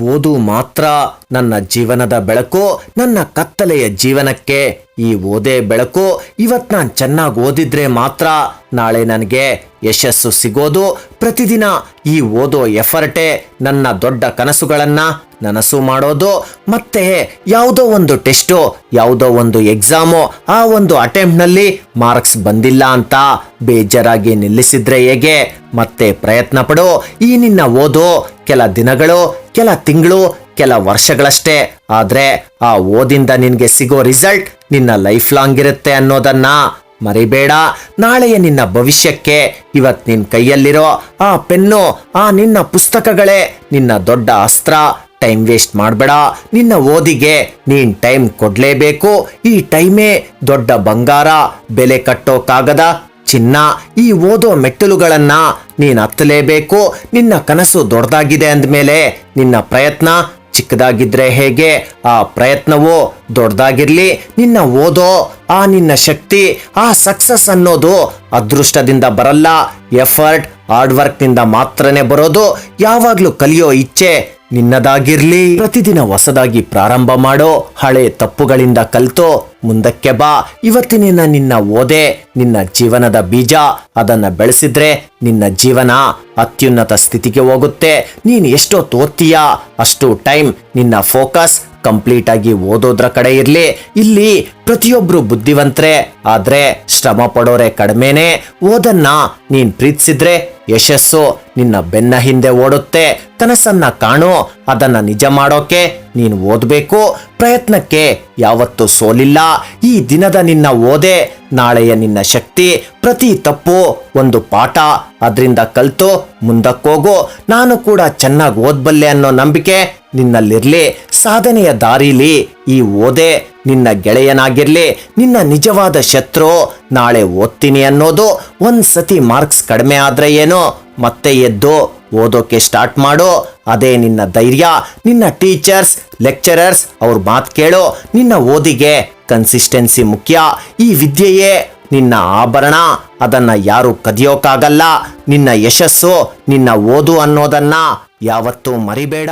ಓದು ಮಾತ್ರ ನನ್ನ ಜೀವನದ ಬೆಳಕು, ನನ್ನ ಕತ್ತಲೆಯ ಜೀವನಕ್ಕೆ ಈ ಓದೇ ಬೆಳಕು. ಇವತ್ತು ನಾನು ಚೆನ್ನಾಗಿ ಓದಿದ್ರೆ ಮಾತ್ರ ನಾಳೆ ನನಗೆ ಯಶಸ್ಸು ಸಿಗೋದು. ಪ್ರತಿದಿನ ಈ ಓದೋ ಎಫರ್ಟೇ ನನ್ನ ದೊಡ್ಡ ಕನಸುಗಳನ್ನು ನನಸು ಮಾಡೋದು. ಮತ್ತೆ ಯಾವುದೋ ಒಂದು ಟೆಸ್ಟು, ಯಾವುದೋ ಒಂದು ಎಕ್ಸಾಮು, ಆ ಒಂದು ಅಟೆಂಪ್ಟ್ನಲ್ಲಿ ಮಾರ್ಕ್ಸ್ ಬಂದಿಲ್ಲ ಅಂತ ಬೇಜಾರಾಗಿ ನಿಲ್ಲಿಸಿದ್ರೆ ಹೇಗೆ? ಮತ್ತೆ ಪ್ರಯತ್ನ ಪಡು. ಈ ನಿನ್ನ ಓದು ಕೆಲ ದಿನಗಳು, ಕೆಲ ತಿಂಗಳು, ಕೆಲ ವರ್ಷಗಳಷ್ಟೇ. ಆದ್ರೆ ಆ ಓದಿಂದ ನಿನ್ಗೆ ಸಿಗೋ ರಿಸಲ್ಟ್ ನಿನ್ನ ಲೈಫ್ ಲಾಂಗ್ ಇರುತ್ತೆ ಅನ್ನೋದನ್ನ ಮರಿಬೇಡ. ನಾಳೆಯ ನಿನ್ನ ಭವಿಷ್ಯಕ್ಕೆ ಇವತ್ತು ನಿನ್ನ ಕೈಯಲ್ಲಿರೋ ಆ ಪೆನ್ನು, ಆ ನಿನ್ನ ಪುಸ್ತಕಗಳೇ ನಿನ್ನ ದೊಡ್ಡ ಅಸ್ತ್ರ. ಟೈಮ್ ವೇಸ್ಟ್ ಮಾಡಬೇಡ. ನಿನ್ನ ಓದಿಗೆ ನೀನ್ ಟೈಮ್ ಕೊಡ್ಲೇಬೇಕು. ಈ ಟೈಮೇ ದೊಡ್ಡ ಬಂಗಾರ, ಬೆಲೆ ಕಟ್ಟೋಕಾಗದ ಚಿನ್ನ. ಈ ಓದೋ ಮೆಟ್ಟಲುಗಳನ್ನ ನೀನ್ ಹತ್ತಲೇಬೇಕು. ನಿನ್ನ ಕನಸು ದೊಡ್ಡದಾಗಿದೆ ಅಂದಮೇಲೆ ನಿನ್ನ ಪ್ರಯತ್ನ ಚಿಕ್ಕದಾಗಿದ್ರೆ ಹೇಗೆ? ಆ ಪ್ರಯತ್ನವು ದೊಡ್ಡದಾಗಿರ್ಲಿ. ನಿನ್ನ ಓದೋ ಆ ನಿನ್ನ ಶಕ್ತಿ, ಆ ಸಕ್ಸಸ್ ಅನ್ನೋದು ಅದೃಷ್ಟದಿಂದ ಬರಲ್ಲ, ಎಫರ್ಟ್, ಹಾರ್ಡ್ ವರ್ಕ್ ನಿಂದ ಮಾತ್ರನೇ ಬರೋದು. ಯಾವಾಗ್ಲೂ ಕಲಿಯೋ ಇಚ್ಛೆ ನಿನ್ನದಾಗಿರ್ಲಿ. ಪ್ರತಿದಿನ ಹೊಸದಾಗಿ ಪ್ರಾರಂಭ ಮಾಡೋ. ಹಳೆ ತಪ್ಪುಗಳಿಂದ ಕಲ್ತು ಮುಂದಕ್ಕೆ ಬಾ. ಇವತ್ತಿನ ನಿನ್ನ ಓದೆ ನಿನ್ನ ಜೀವನದ ಬೀಜ. ಅದನ್ನ ಬೆಳೆಸಿದ್ರೆ ನಿನ್ನ ಜೀವನ ಅತ್ಯುನ್ನತ ಸ್ಥಿತಿಗೆ ಹೋಗುತ್ತೆ. ನೀನು ಎಷ್ಟೊತ್ತು ಓದ್ತೀಯಾ ಅಷ್ಟು ಟೈಮ್ ನಿನ್ನ ಫೋಕಸ್ ಕಂಪ್ಲೀಟ್ ಆಗಿ ಓದೋದ್ರ ಕಡೆ ಇರ್ಲಿ. ಇಲ್ಲಿ ಪ್ರತಿಯೊಬ್ರು ಬುದ್ಧಿವಂತರೇ, ಆದ್ರೆ ಶ್ರಮ ಪಡೋರೆ ಕಡಿಮೆನೆ. ಓದನ್ನ ನೀನ್ ಪ್ರೀತಿಸಿದ್ರೆ ಯಶಸ್ಸು ನಿನ್ನ ಬೆನ್ನ ಹಿಂದೆ ಓಡುತ್ತೆ. ಕನಸನ್ನ ಕಾಣು, ಅದನ್ನ ನಿಜ ಮಾಡೋಕೆ ನೀನು ಓದಬೇಕು. ಪ್ರಯತ್ನಕ್ಕೆ ಯಾವತ್ತೂ ಸೋಲಿಲ್ಲ. ಈ ದಿನದ ನಿನ್ನ ಓದೆ ನಾಳೆಯ ನಿನ್ನ ಶಕ್ತಿ. ಪ್ರತಿ ತಪ್ಪು ಒಂದು ಪಾಠ, ಅದರಿಂದ ಕಲ್ತು ಮುಂದಕ್ಕೋಗು. ನಾನು ಕೂಡ ಚೆನ್ನಾಗಿ ಓದ್ಬಲ್ಲೆ ಅನ್ನೋ ನಂಬಿಕೆ ನಿನ್ನಲ್ಲಿರ್ಲಿ. ಸಾಧನೆಯ ದಾರಿಲಿ ಈ ಓದೆ ನಿನ್ನ ಗೆಳೆಯನಾಗಿರ್ಲಿ. ನಿನ್ನ ನಿಜವಾದ ಶತ್ರು ನಾಳೆ ಓದ್ತೀನಿ ಅನ್ನೋದು. ಒಂದ್ಸತಿ ಮಾರ್ಕ್ಸ್ ಕಡಿಮೆ ಆದ್ರೆ ಏನೋ, ಮತ್ತೆ ಎದ್ದು ಓದೋಕೆ ಸ್ಟಾರ್ಟ್ ಮಾಡು. ಅದೇ ನಿನ್ನ ಧೈರ್ಯ. ನಿನ್ನ ಟೀಚರ್ಸ್, ಲೆಕ್ಚರರ್ಸ್ ಅವ್ರ ಮಾತು ಕೇಳು. ನಿನ್ನ ಓದಿಗೆ ಕನ್ಸಿಸ್ಟೆನ್ಸಿ ಮುಖ್ಯ. ಈ ವಿದ್ಯೆಯೇ ನಿನ್ನ ಆಭರಣ, ಅದನ್ನ ಯಾರು ಕದಿಯೋಕ್ಕಾಗಲ್ಲ. ನಿನ್ನ ಯಶಸ್ಸು ನಿನ್ನ ಓದು ಅನ್ನೋದನ್ನ ಯಾವತ್ತೂ ಮರಿಬೇಡ.